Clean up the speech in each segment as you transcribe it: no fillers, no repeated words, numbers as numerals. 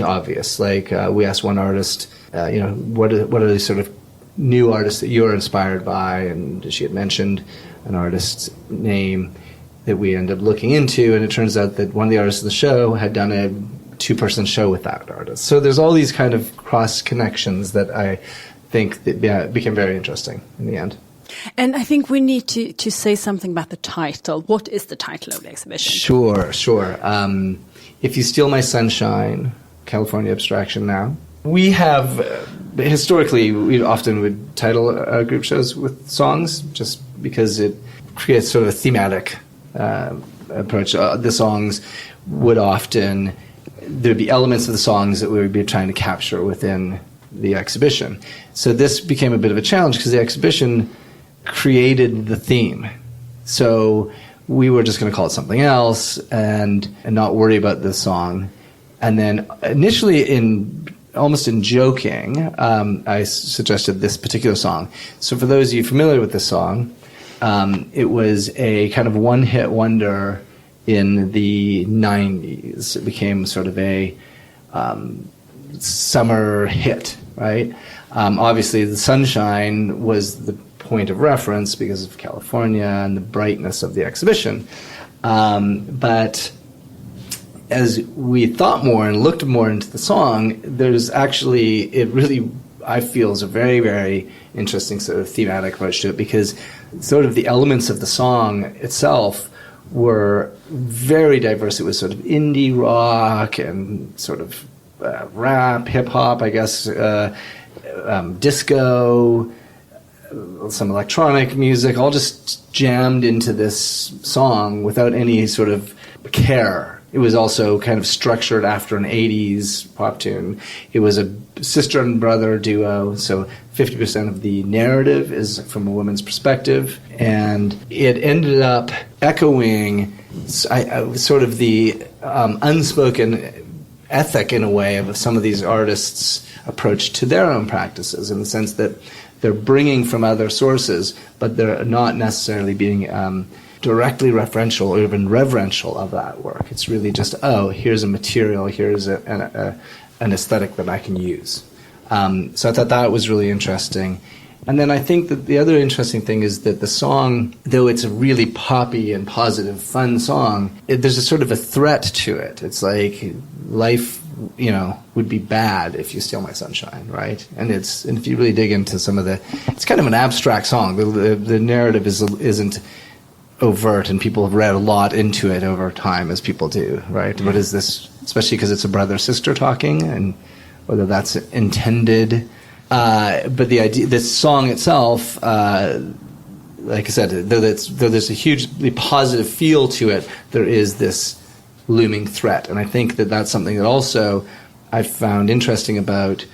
weren't obvious. Like we asked one artist, what are the sort of new artists that you're inspired by, and she had mentioned an artist's name that we ended up looking into, and it turns out that one of the artists of the show had done a 2-person show with that artist. So there's all these kind of cross connections that I think that became very interesting in the end. And I think we need to say something about the title. What is the title of the exhibition? Sure. If You Steal My Sunshine, California Abstraction Now. We have, historically, we often would title group shows with songs just because it creates sort of a thematic approach. The songs would often, there'd be elements of the songs that we would be trying to capture within the exhibition. So this became a bit of a challenge because the exhibition created the theme. So we were just going to call it something else and not worry about the song. And then initially almost in joking, I suggested this particular song. So for those of you familiar with this song, it was a kind of one-hit wonder in the 90s. It became sort of a summer hit, right? Obviously, the sunshine was the point of reference because of California and the brightness of the exhibition. But as we thought more and looked more into the song, there's actually, it really, I feel, is a very, very interesting sort of thematic approach to it, because sort of the elements of the song itself were very diverse. It was sort of indie rock and sort of rap, hip-hop, I guess, disco, some electronic music, all just jammed into this song without any sort of care. It was also kind of structured after an 80s pop tune. It was a sister and brother duo, so 50% of the narrative is from a woman's perspective, and it ended up echoing sort of the unspoken ethic, in a way, of some of these artists' approach to their own practices, in the sense that they're bringing from other sources, but they're not necessarily being directly referential or even reverential of that work. It's really just, here's a material, here's an aesthetic that I can use. So I thought that was really interesting. And then I think that the other interesting thing is that the song, though it's a really poppy and positive, fun song, there's a sort of a threat to it. It's like life, would be bad if you steal my sunshine, right? And if you really dig into some of it's kind of an abstract song. The narrative isn't overt, and people have read a lot into it over time, as people do, right? What is this, especially because it's a brother-sister talking, and whether that's intended. But the idea, this song itself, like I said, though there's a hugely positive feel to it, there is this looming threat. And I think that that's something that also I found interesting about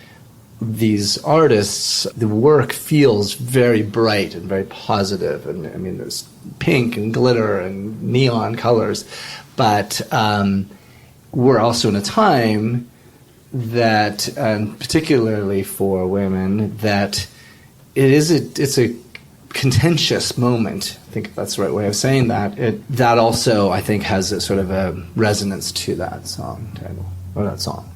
these artists. The work feels very bright and very positive. And I mean, there's pink and glitter and neon colors. But we're also in a time that, and particularly for women, that it's a contentious moment. I think that's the right way of saying that. That also, I think, has a sort of a resonance to that song title, or that song.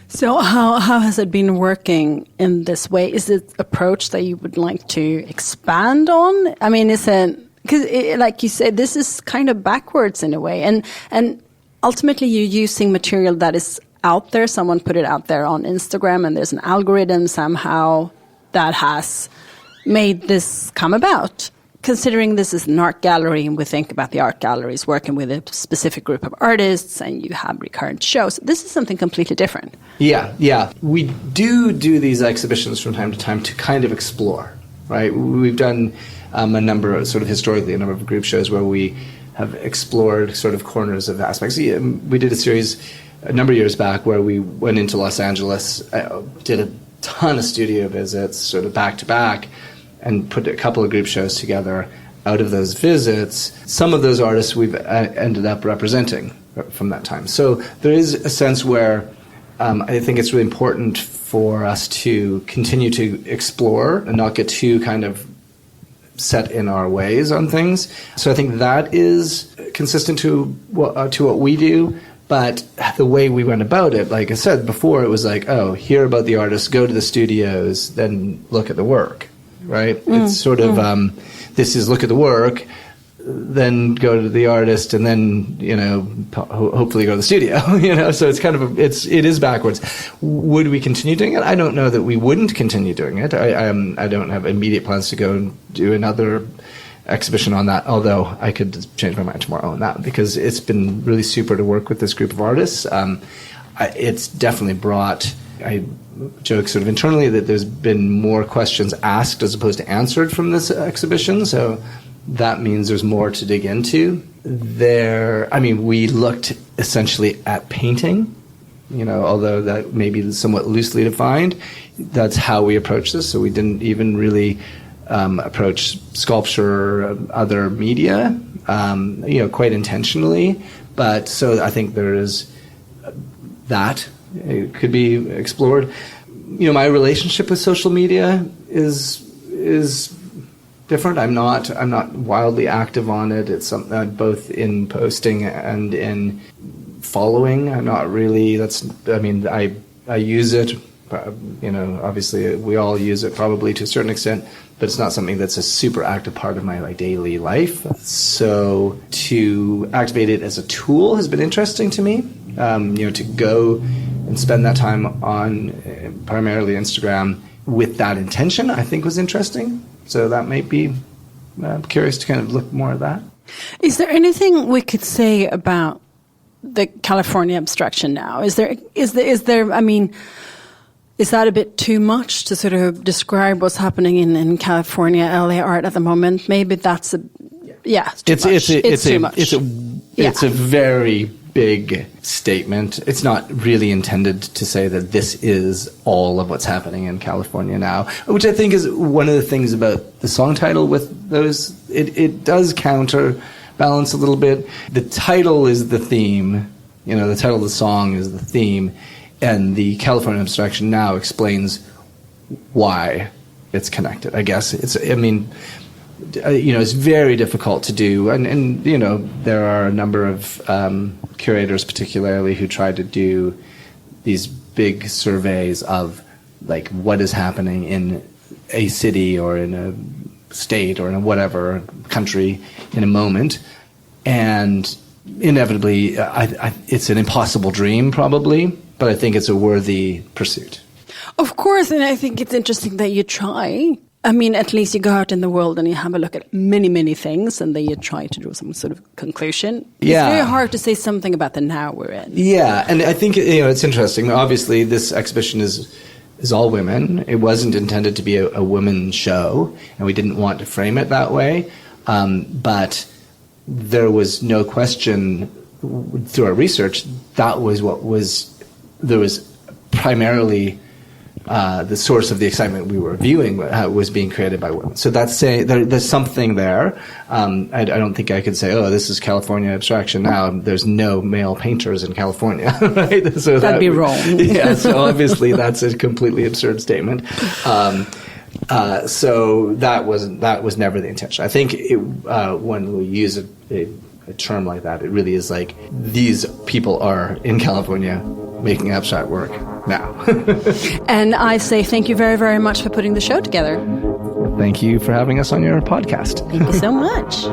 So how has it been working in this way? Is it an approach that you would like to expand on? I mean, because like you said, this is kind of backwards in a way, and ultimately you're using material that is out there. Someone put it out there on Instagram, and there's an algorithm somehow that has made this come about. Considering this is an art gallery, and we think about the art galleries working with a specific group of artists, and you have recurrent shows, this is something completely different. Yeah. We do these exhibitions from time to time to kind of explore, right? We've done a number of group shows where we have explored sort of corners of aspects. We did a series a number of years back where we went into Los Angeles, did a ton of studio visits, sort of back to back, and put a couple of group shows together out of those visits. Some of those artists we've ended up representing from that time. So there is a sense where I think it's really important for us to continue to explore and not get too kind of set in our ways on things. So I think that is consistent to what we do. But the way we went about it, like I said before, it was like, oh, hear about the artist, go to the studios, then look at the work, right? It's sort of, this is look at the work, then go to the artist, and then, you know, hopefully go to the studio, you know? So it's kind of, it is backwards. Would we continue doing it? I don't know that we wouldn't continue doing it. I don't have immediate plans to go and do another exhibition on that, although I could change my mind tomorrow on that, because it's been really super to work with this group of artists. It's definitely brought, I joke sort of internally that there's been more questions asked as opposed to answered from this exhibition, so that means there's more to dig into. We looked essentially at painting, you know, although that may be somewhat loosely defined. That's how we approached this, so we didn't even really approach sculpture or other media, you know, quite intentionally. But so I think there is that. It could be explored. You know, my relationship with social media is different. I'm not wildly active on it. It's something both in posting and in following. I'm not really. I use it. You know, obviously we all use it probably to a certain extent, but it's not something that's a super active part of my daily life. So to activate it as a tool has been interesting to me. You know, to go and spend that time on primarily Instagram with that intention, I think was interesting. So that might be curious to kind of look more at that. Is there anything we could say about the California abstraction now? Is there? I mean, is that a bit too much to sort of describe what's happening in California LA art at the moment? Maybe that's it's too much. It's a very big statement. It's not really intended to say that this is all of what's happening in California now, which I think is one of the things about the song title with those. It does counterbalance a little bit. The title is the theme. You know, the title of the song is the theme. And the California abstraction now explains why it's connected. I guess it's very difficult to do. And you know, there are a number of curators particularly who try to do these big surveys of like what is happening in a city or in a state or in a whatever country in a moment. And inevitably, it's an impossible dream probably. But I think it's a worthy pursuit. Of course, and I think it's interesting that you try. I mean, at least you go out in the world and you have a look at many, many things, and then you try to draw some sort of conclusion. Yeah. It's very hard to say something about the now we're in. Yeah, and I think, you know, it's interesting. Obviously, this exhibition is all women. It wasn't intended to be a women's show, and we didn't want to frame it that way. But there was no question through our research that was what was. There was primarily the source of the excitement we were viewing was being created by women. So that's saying there's something there. I don't think I could say, oh, this is California abstraction now. There's no male painters in California, right? So that'd be wrong. Yeah, so obviously that's a completely absurd statement. So that was never the intention. I think when we use a term like that, it really is like these people are in California making abstract work now. And I say thank you very, very much for putting the show together. Thank you for having us on your podcast. Thank you so much.